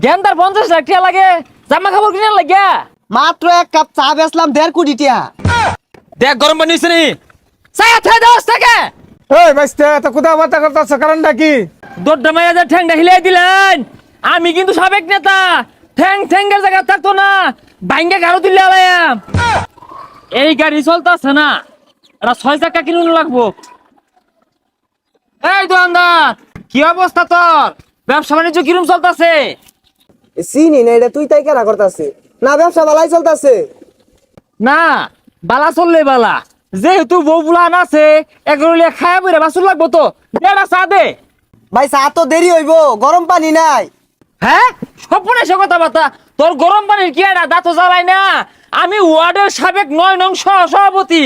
গেন্দার 50 লাখ টাকা লাগে জামা কাপড় কিনে লাগিয়া মাত্র এক কাপ চা বেচলাম 1.5 কোটি টাকা। দেখ গরম পানি হইছে নি চায়া থাই দাও থেকে এই বাইস্তে এত কথাবার্তা করতেছ কারণটা কি? দොড্ডা মাইয়া যে ঠ্যাংটা হিলাই দিলেন আমি কিন্তু সাবেক নেতা ঠ্যাং ঠ্যাঙ্গের জায়গা থাকতো না ভাঙ্গে গাড়ো দিলে আলায়াম এই গাড়ি চলতেছে না এটা 6 চাকা কিনুন লাগবো। এই দোকানদার কি অবস্থা তোর ব্যবসা বাণিজ্য কিরম চলতেছে? চিনি না, এটা তুই তাই কেনা করতেছে না? ব্যবসা ভালাই চলতেছে না বালা চললে বালা যেহেতু বউ বুলান আছে এগুলো খায়া বইরে বাসুর লাগবো তো দেড়া চা দে। ভাই। চা তো দেরি হইব, গরম পানি নাই। হ্যাঁ স্বপ্নে সে কথা বার্তা তোর গরম পানির কি একটা দাঁত জ্বালাই না আমি ওয়ার্ডের সাবেক 9 নং সভাপতি।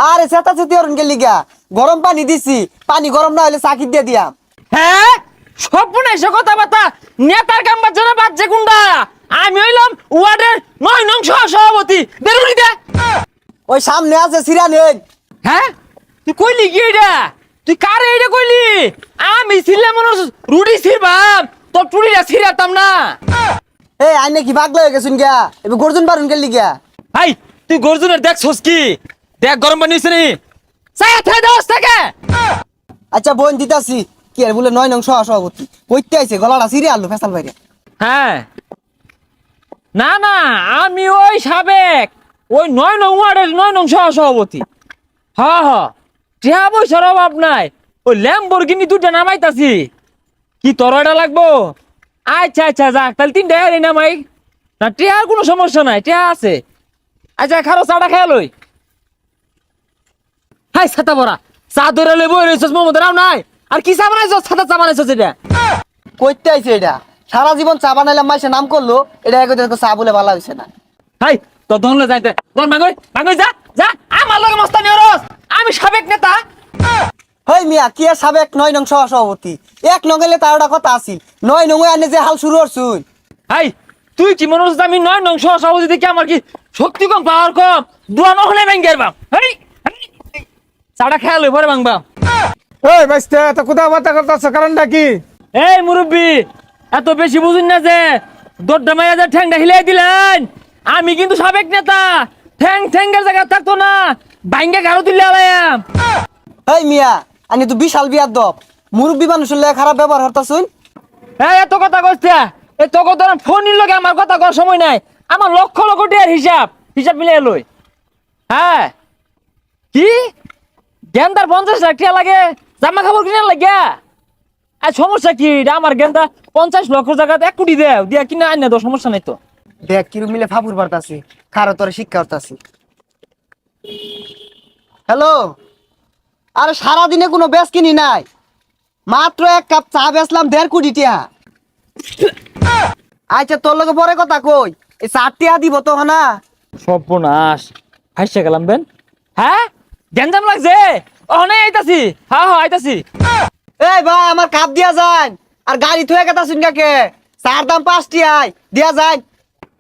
আরে চেতাচেতি অরুণ কে লিগা গরম পানি দিছি, পানি গরম না হলে চাকি দিয়ে দিয়াম। হ্যাঁ স্বপ্নে সে কথা বার্তা নেতার কামবার জন্য বাচ্চা গুন্ডা আমি হইলাম ওয়ার্ডের 9 নং সভাপতি বেরুনি দে। ওই সামনে আছে সিরা নেই। হ্যাঁ তুই কইলি কি এটা তুই কারে এটা কইলি আমি ছিলাম মনে রুডি ছিলাম তোর টুড়িটা ছিড়াতাম না। এই আইনে কি পাগলা হয়ে গেছুন গা? এবার গর্জন পারুন কে লিগা? হাই তুই গর্জনের দেখছস কি দেখ গরম পানি হইছে নি চায়া থাই দাও থেকে আচ্ছা বোন দিতাছি। কি আর বলে 9 নং সভাপতি কইতে আইছে গলাটা সিরে আলু ফেসাল বাইরে। হ্যাঁ না না আমি ওই সাবেক ওই 9 নং ওয়ার্ডের 9 নং সভাপতি। হ্যাঁ হ্যাঁ টিয়া পয়সার অভাব নাই ওই ল্যাম্বরগিনি দুইটা নামাইতাছি কি তোর এটা লাগবো? আচ্ছা আচ্ছা যাক তাহলে 3টা গাড়ি নামাই না টিয়ার কোনো সমস্যা নাই টিয়া আছে। আচ্ছা খারো চাটা খেয়ে লই। হাই ছাতা বড়া চা ধরে লই বই রইছস মোমো দাও নাই আর কি চা বানাইছস ছাতা চা বানাইছস এটা কইতে আইছে এটা সারা জীবন চা বানাইলাম মাইসে নাম করলো এটা একদম চা বলে ভালো হইছে না। হাই তো ধনলে যাইতে তোর মাঙ্গই মাঙ্গই যা যা আমার লগে মস্তানি ওরস আমি সাবেক নেতা। হই মিয়া কি আর সাবেক 9 নং সভাপতি 1 নং এলে তারটা কথা আছিল 9 নং আনে যে হাল শুরু করছুন। হাই তুই কি মনে হচ্ছে আমি 9 নং সভাপতি দেখি আমার কি শক্তি কম পাওয়ার কম দুয়া নহলে ভাঙ্গের বাপ। হাই চাটা খেয়াল হই পরে ভাঙবা। এই বাইস্তে এত কথাবার্তা করতেছ কারণটা কি? এই মুরব্বি এত বেশি বুঝুন না যে দොড্ডা মাইয়া যে ঠ্যাংটা হিলাই দিলেন আমি কিন্তু সাবেক নেতা ঠ্যাং ঠ্যাঙ্গের জায়গা থাকতো না ভাঙ্গে গাড়ো দিলে আলায়াম। হই মিয়া আনি তো বিশাল বিয়ার দপ মুরব্বী মানুষের লাগে খারাপ ব্যবহার হতাছুন। এই এত কথা কইছে এই তো কত ফোনের লগে আমার কথা কর সময় নাই আমার লক্ষ লক্ষ টাকার হিসাব মিলিয়ে লই। হ্যাঁ কি গেন্দার 50 লাখ টাকা লাগে জামা কাপড় কিনে লাগিয়া আর সমস্যা কি এটা আমার গেন্দা 50 লক্ষ জায়গাতে 1 কোটি দেও দিয়া কিনা আইনা তো সমস্যা নাই তো। দেখ কিরম মিলে ফাপুর বার্তাছি খারো তোর শিক্ষা হতাছি। হ্যালো আরে সারাদিনে কোনো বেচ কিনি নাই, মাত্র এক কাপ চা বেচলাম 1.5 কোটি টাকা। আচ্ছা তোর লগে পরে কথা কই এই 4 টাকা দিব তো না? সর্বনাশ হাসছে গেলাম বেন। হ্যাঁ গেন্দাম লাগছে ওখানে আইতাছি। হ্যাঁ হ্যাঁ আইতাছি। এই ভাই আমার কাপ দিয়া যান আর গাড়ি থুয়ে গেতা শুন কাকে চার দাম 5 টাকায় দিয়া যান।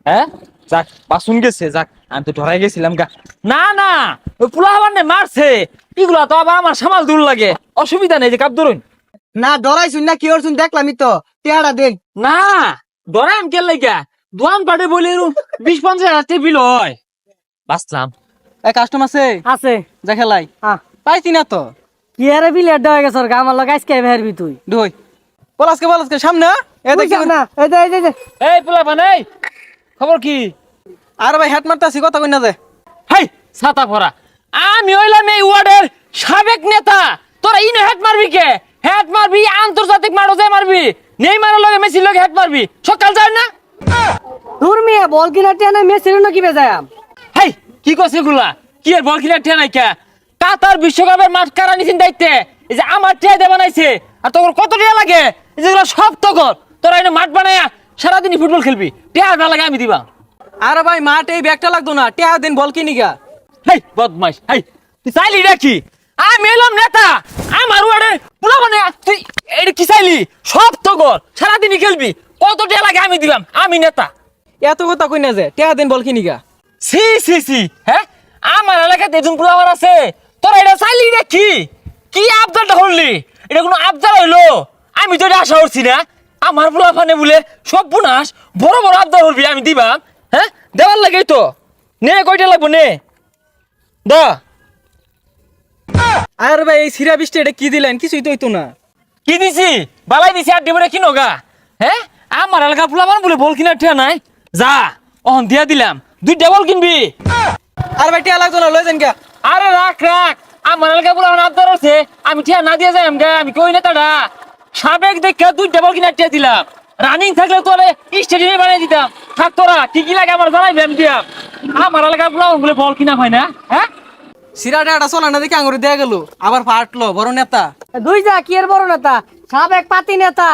হ্যাঁ যাক বাসুন গেছে যাক আমি তো ধরাই গেছিলাম গা। না না ওই পোলা আবার মারছে এগুলা তো আবার আমার সামাল দূর লাগে অসুবিধা নেই যে কাপ ধরুন। না ডরাই শুন না কি ওর শুন দেখলামই তো টেহারা দেন। না ধরাই আমি কেন লাগা দোয়ান পাটে বলে 20-50 টেবিল হয় বাসলাম। এই কাস্টমার আছে যা খেলাই পাইছি না তো কি আরে বিলেট হয়ে গেছ গা আমার লগে আজকে বেরবি তুই দুই পলাসকে সামনে এ দেখি না এই যে এই যে এই পোলা বানাই খবর কি? আর ভাই হেড মারতাছি কথা কই না যে হাই ছাতা ভরা আমি হইলাম এই ওয়ার্ডের সাবেক নেতা তোরা ইনো হেড মারবি কে? হেড মারবি আন্তর্জাতিক মারো যে মারবি নেই মারার লগে মেসির লগে হেড মারবি সকাল যায় না। দূর মিয়া বল কিনা টেনে মেসির না কি বেজায়াম। হাই কি কইছে গুলা কি আর বল খেলা ঠে নাই কে কাতার বিশ্বকাপের মাঠ কারা নিছেন দায়িত্বে এই যে আমার ঠে দে বানাইছে আর তোর কত টাকা লাগে এই যেগুলো সব তো কর তোরা এনে মাঠ বানায়া সারাদিনই ফুটবল খেলবি টাকা না লাগে আমি দিবা। আর ভাই মাঠ এই ব্যাগটা লাগতো না টেহা দিন বল কিনি গা। হেই বদমাইশ হেই তুই চাইলি নাকি আমি এলাম নেতা আমার ওয়ার্ডে পুরো মানে তুই এটা কি চাইলি সব তো কর সারাদিনই খেলবি কত টাকা লাগে আমি দিলাম আমি নেতা। এত কথা কই না যে টেহা দিন বল কিনি গা। সি সি সি হ্যাঁ আমার এলাকাতে এজন পোলাবার আছে তোরা এটা চাইলি নাকি কি আবদারটা হলি এটা কোনো আবদার হইলো আমি তো এটা আশা করছি না আমার পোলা ফানে বলে সব বুনাস বড় বড় আবদার করবি আমি দিবাম হ্যাঁ দেওয়ার লাগেই তো নে কয়টা লাগবো নে দা আর ভাই এই সিরা বৃষ্টি এটা কি দিলেন কিছুই তো হইতো না কি দিছি বালাই দিছি আর ডিবরে কিনো গা হ্যাঁ আমার এলাকার পোলা মান বলে বল কিনা ঠিয়া নাই যা অহন দিয়া দিলাম 2টা বল কিনবি আর ভাই টিয়া লাগতো না লই যান কে আরে রাখ রাখ আমার এলাকার পোলা আবদার আছে আমি ঠিয়া না দিয়ে যাই আমগা আমি কই না তাডা সাবেক দেখে 2টা বল কিনা ঠিয়া দিলাম রানিং থাকলে তোরে স্টেডিয়ামে বানিয়ে দিতাম থাক তোরা কি কি লাগে আমার জানাই ব্যায়াম দিয়া আমার এলাকার পোলা বলে বল কিনা হয় না হ্যাঁ সিরাটা এটা চলে না দেখে আঙুরে দেয়া গেল আবার ফাটলো বড় নেতা দুই যা কি এর বড় নেতা সাবেক পাতি নেতা